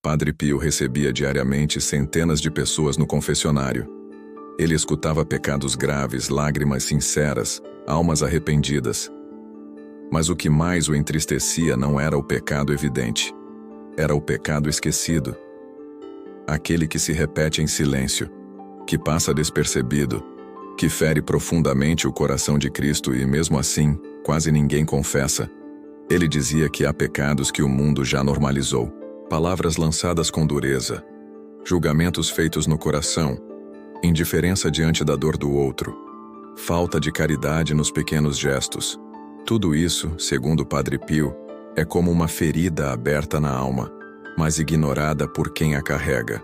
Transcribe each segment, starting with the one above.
Padre Pio recebia diariamente centenas de pessoas no confessionário. Ele escutava pecados graves, lágrimas sinceras, almas arrependidas. Mas o que mais o entristecia não era o pecado evidente. Era o pecado esquecido. Aquele que se repete em silêncio, que passa despercebido, que fere profundamente o coração de Cristo e, mesmo assim, quase ninguém confessa. Ele dizia que há pecados que o mundo já normalizou. Palavras lançadas com dureza, julgamentos feitos no coração, indiferença diante da dor do outro, falta de caridade nos pequenos gestos. Tudo isso, segundo o Padre Pio, é como uma ferida aberta na alma, mas ignorada por quem a carrega.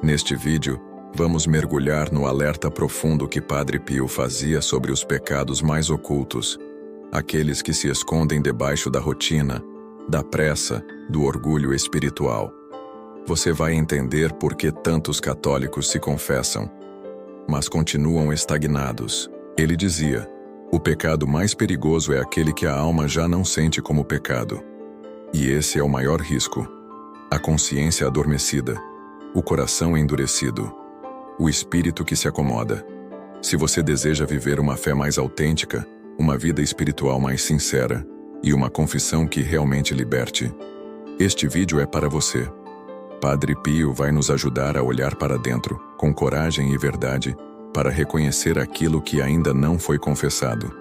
Neste vídeo, vamos mergulhar no alerta profundo que Padre Pio fazia sobre os pecados mais ocultos, aqueles que se escondem debaixo da rotina, da pressa, do orgulho espiritual. Você vai entender por que tantos católicos se confessam, mas continuam estagnados. Ele dizia: o pecado mais perigoso é aquele que a alma já não sente como pecado. E esse é o maior risco. A consciência adormecida, o coração endurecido, o espírito que se acomoda. Se você deseja viver uma fé mais autêntica, uma vida espiritual mais sincera e uma confissão que realmente liberte, este vídeo é para você. Padre Pio vai nos ajudar a olhar para dentro, com coragem e verdade, para reconhecer aquilo que ainda não foi confessado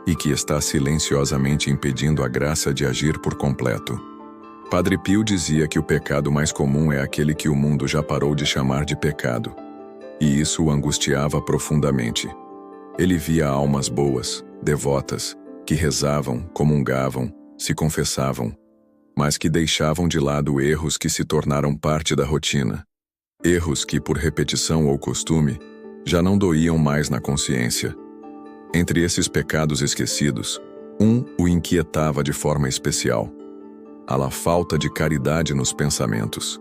e que está silenciosamente impedindo a graça de agir por completo. Padre Pio dizia que o pecado mais comum é aquele que o mundo já parou de chamar de pecado, e isso o angustiava profundamente. Ele via almas boas, devotas, que rezavam, comungavam, se confessavam, mas que deixavam de lado erros que se tornaram parte da rotina. Erros que, por repetição ou costume, já não doíam mais na consciência. Entre esses pecados esquecidos, o inquietava de forma especial: a falta de caridade nos pensamentos.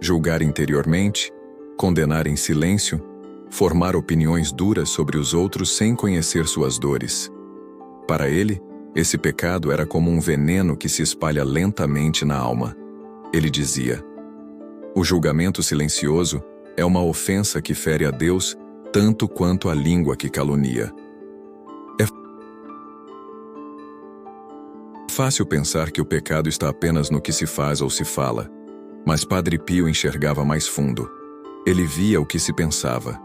Julgar interiormente, condenar em silêncio, formar opiniões duras sobre os outros sem conhecer suas dores. Para ele, esse pecado era como um veneno que se espalha lentamente na alma. Ele dizia: o julgamento silencioso é uma ofensa que fere a Deus tanto quanto a língua que calunia. É fácil pensar que o pecado está apenas no que se faz ou se fala, mas Padre Pio enxergava mais fundo. Ele via o que se pensava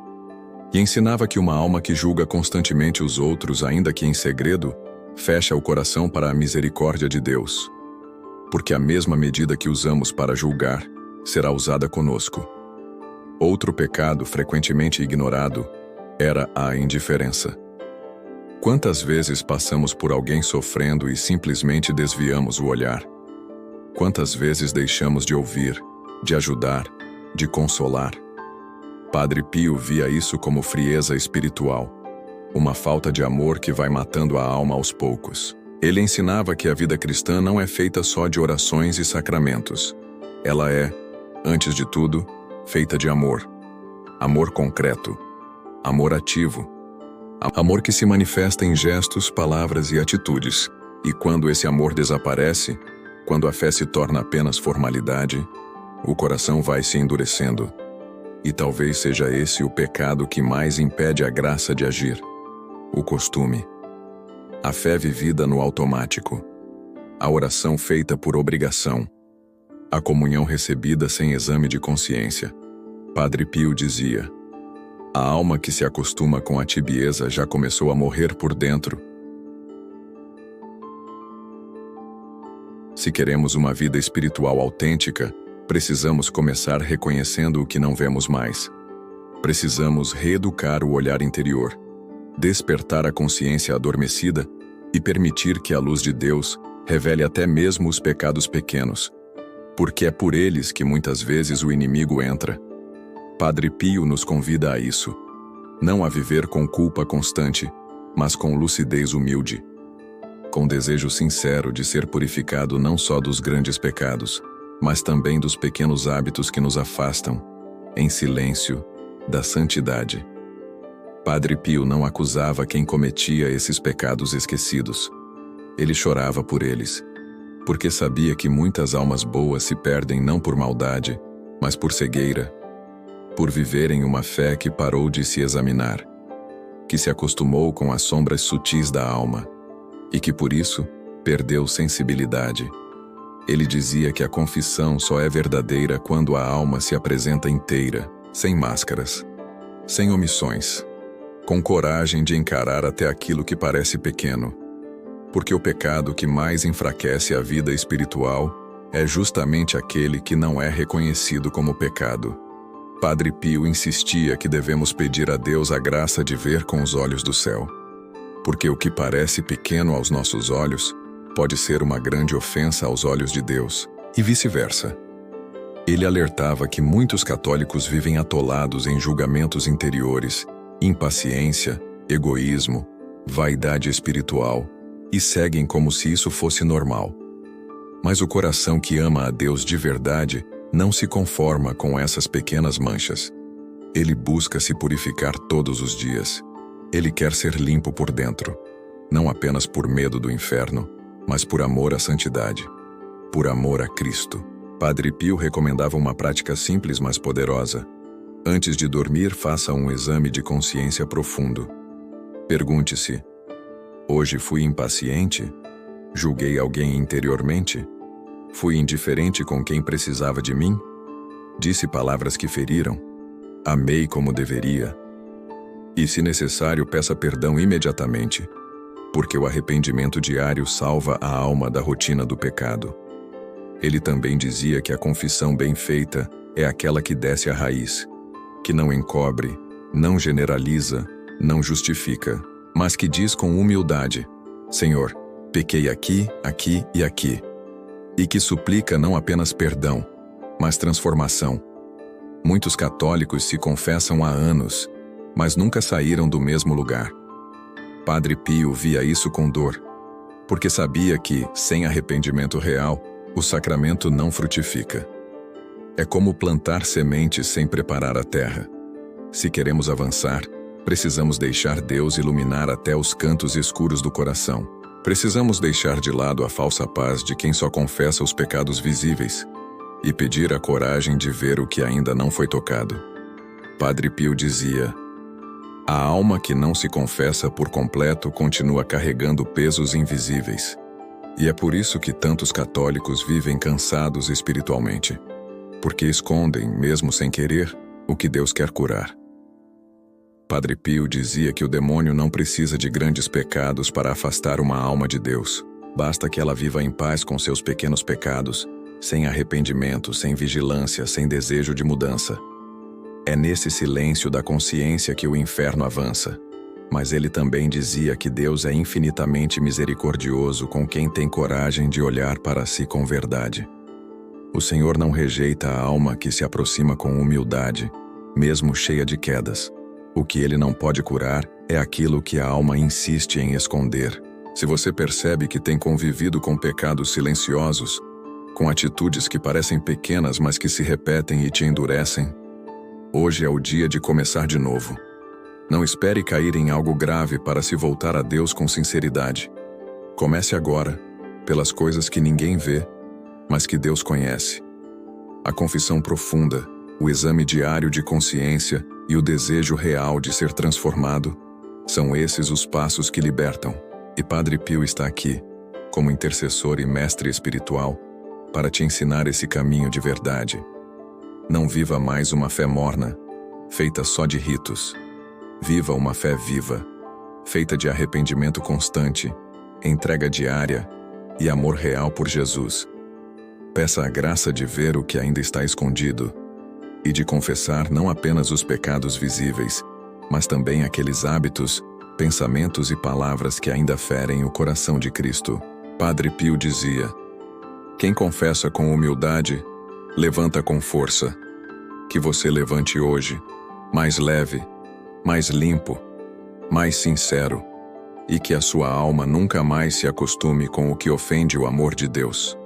e ensinava que uma alma que julga constantemente os outros, ainda que em segredo, fecha o coração para a misericórdia de Deus, porque a mesma medida que usamos para julgar será usada conosco. Outro pecado frequentemente ignorado era a indiferença. Quantas vezes passamos por alguém sofrendo e simplesmente desviamos o olhar? Quantas vezes deixamos de ouvir, de ajudar, de consolar? Padre Pio via isso como frieza espiritual, uma falta de amor que vai matando a alma aos poucos. Ele ensinava que a vida cristã não é feita só de orações e sacramentos. Ela é, antes de tudo, feita de amor. Amor concreto. Amor ativo. Amor que se manifesta em gestos, palavras e atitudes. E quando esse amor desaparece, quando a fé se torna apenas formalidade, o coração vai se endurecendo. E talvez seja esse o pecado que mais impede a graça de agir. O costume. A fé vivida no automático. A oração feita por obrigação. A comunhão recebida sem exame de consciência. Padre Pio dizia: a alma que se acostuma com a tibieza já começou a morrer por dentro. Se queremos uma vida espiritual autêntica, precisamos começar reconhecendo o que não vemos mais. Precisamos reeducar o olhar interior, despertar a consciência adormecida e permitir que a luz de Deus revele até mesmo os pecados pequenos, porque é por eles que muitas vezes o inimigo entra. Padre Pio nos convida a isso, não a viver com culpa constante, mas com lucidez humilde, com desejo sincero de ser purificado não só dos grandes pecados, mas também dos pequenos hábitos que nos afastam, em silêncio, da santidade. Padre Pio não acusava quem cometia esses pecados esquecidos. Ele chorava por eles. porque sabia que muitas almas boas se perdem não por maldade, mas por cegueira, por viverem uma fé que parou de se examinar, que se acostumou com as sombras sutis da alma, e que por isso perdeu sensibilidade. Ele dizia que a confissão só é verdadeira quando a alma se apresenta inteira, sem máscaras, sem omissões, com coragem de encarar até aquilo que parece pequeno, porque o pecado que mais enfraquece a vida espiritual é justamente aquele que não é reconhecido como pecado. Padre Pio insistia que devemos pedir a Deus a graça de ver com os olhos do céu, porque o que parece pequeno aos nossos olhos pode ser uma grande ofensa aos olhos de Deus, e vice-versa. Ele alertava que muitos católicos vivem atolados em julgamentos interiores, impaciência, egoísmo, vaidade espiritual, e seguem como se isso fosse normal. Mas o coração que ama a Deus de verdade não se conforma com essas pequenas manchas. Ele busca se purificar todos os dias. Ele quer ser limpo por dentro, não apenas por medo do inferno, mas por amor à santidade, por amor a Cristo. Padre Pio recomendava uma prática simples, mas poderosa. Antes de dormir, faça um exame de consciência profundo. Pergunte-se: hoje fui impaciente? Julguei alguém interiormente? Fui indiferente com quem precisava de mim? Disse palavras que feriram? Amei como deveria? E, se necessário, peça perdão imediatamente, porque o arrependimento diário salva a alma da rotina do pecado. Ele também dizia que a confissão bem feita é aquela que desce à raiz, que não encobre, não generaliza, não justifica, mas que diz com humildade: Senhor, pequei aqui, aqui e aqui. E que suplica não apenas perdão, mas transformação. Muitos católicos se confessam há anos, mas nunca saíram do mesmo lugar. Padre Pio via isso com dor, porque sabia que, sem arrependimento real, o sacramento não frutifica. É como plantar sementes sem preparar a terra. Se queremos avançar, precisamos deixar Deus iluminar até os cantos escuros do coração. Precisamos deixar de lado a falsa paz de quem só confessa os pecados visíveis e pedir a coragem de ver o que ainda não foi tocado. Padre Pio dizia: a alma que não se confessa por completo continua carregando pesos invisíveis. E é por isso que tantos católicos vivem cansados espiritualmente, porque escondem, mesmo sem querer, o que Deus quer curar. Padre Pio dizia que o demônio não precisa de grandes pecados para afastar uma alma de Deus. Basta que ela viva em paz com seus pequenos pecados, sem arrependimento, sem vigilância, sem desejo de mudança. É nesse silêncio da consciência que o inferno avança. Mas ele também dizia que Deus é infinitamente misericordioso com quem tem coragem de olhar para si com verdade. O Senhor não rejeita a alma que se aproxima com humildade, mesmo cheia de quedas. O que ele não pode curar é aquilo que a alma insiste em esconder. Se você percebe que tem convivido com pecados silenciosos, com atitudes que parecem pequenas mas que se repetem e te endurecem, hoje é o dia de começar de novo. Não espere cair em algo grave para se voltar a Deus com sinceridade. Comece agora, pelas coisas que ninguém vê, mas que Deus conhece. A confissão profunda, o exame diário de consciência e o desejo real de ser transformado, são esses os passos que libertam. E Padre Pio está aqui, como intercessor e mestre espiritual, para te ensinar esse caminho de verdade. Não viva mais uma fé morna, feita só de ritos. Viva uma fé viva, feita de arrependimento constante, entrega diária e amor real por Jesus. Peça a graça de ver o que ainda está escondido e de confessar não apenas os pecados visíveis, mas também aqueles hábitos, pensamentos e palavras que ainda ferem o coração de Cristo. Padre Pio dizia: quem confessa com humildade, levanta com força. Que você levante hoje, mais leve, mais limpo, mais sincero, e que a sua alma nunca mais se acostume com o que ofende o amor de Deus.